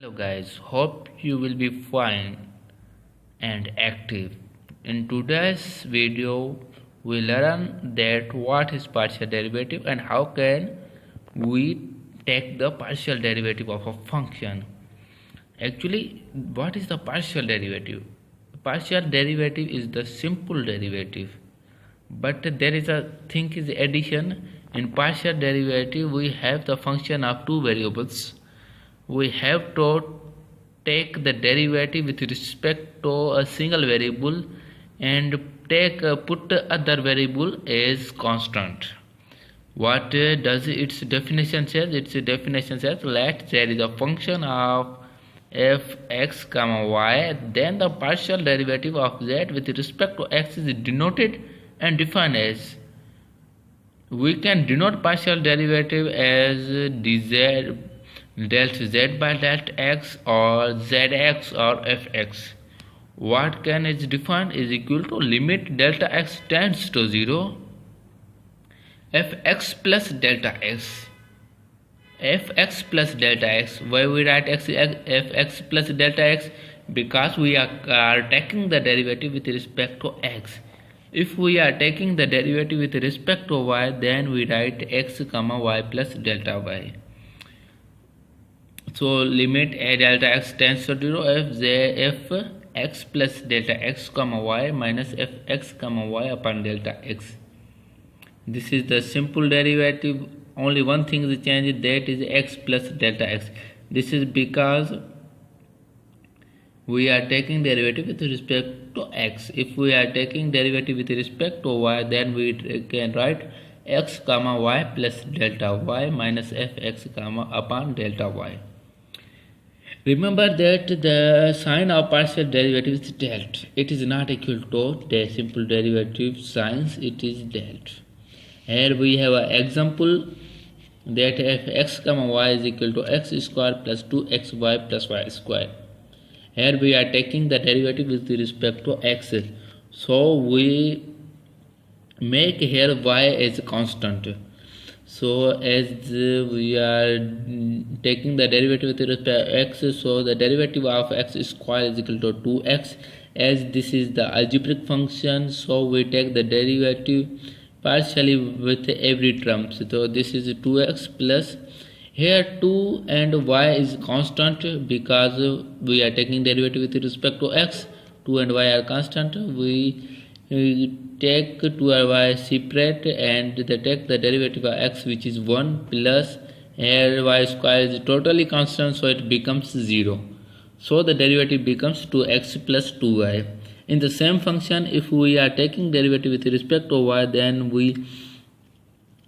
Hello guys, hope you will be fine and active. In today's video, we learn that what is partial derivative and how can we take the partial derivative of a function. Actually, what is the partial derivative? Partial derivative is the simple derivative, but there is a thing is addition. In partial derivative, we have the function of two variables. We have to take the derivative with respect to a single variable and put other variable as constant. What does its definition says? Its definition says let there is a function of fx comma y, then the partial derivative of z with respect to x is denoted and defined as. We can denote partial derivative as dz del z by del x or zx or fx. What can is defined is equal to limit delta x tends to 0 fx plus delta x. Fx plus delta x. Why we write fx plus delta x? Because we are taking the derivative with respect to x. If we are taking the derivative with respect to y, then we write x comma y plus delta y. So limit a delta x tends to 0 f x plus delta x comma y minus fx comma y upon delta x. This is the simple derivative. Only one thing is changed, that is x plus delta x. This is because we are taking derivative with respect to x. If we are taking derivative with respect to y, then we can write x comma y plus delta y minus fx comma upon delta y. Remember that the sign of partial derivative is delt. It is not equal to the simple derivative signs, it is delt. Here we have an example that f x comma y is equal to x square plus 2xy plus y square. Here we are taking the derivative with respect to x. So we make here y as constant. So as we are taking the derivative with respect to x, so the derivative of x square is equal to 2x. As this is the algebraic function, so we take the derivative partially with every term. So this is 2x plus, here 2 and y is constant because we are taking derivative with respect to x. 2 and y are constant. We take 2 and y separate and take the derivative of x, which is 1 plus, here y square is totally constant, so it becomes 0. So the derivative becomes 2x plus 2y. In the same function, if we are taking derivative with respect to y, then we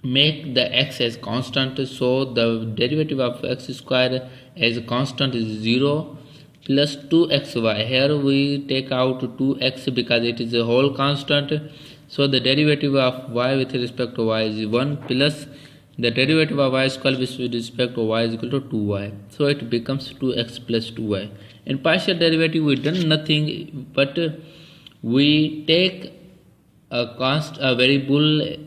make the x as constant, so the derivative of x square as constant is 0 plus 2xy. Here we take out 2x because it is a whole constant, so the derivative of y with respect to y is 1 plus the derivative of y square with respect to y is equal to 2y. So it becomes 2x plus 2y. In partial derivative we done nothing, but we take a variable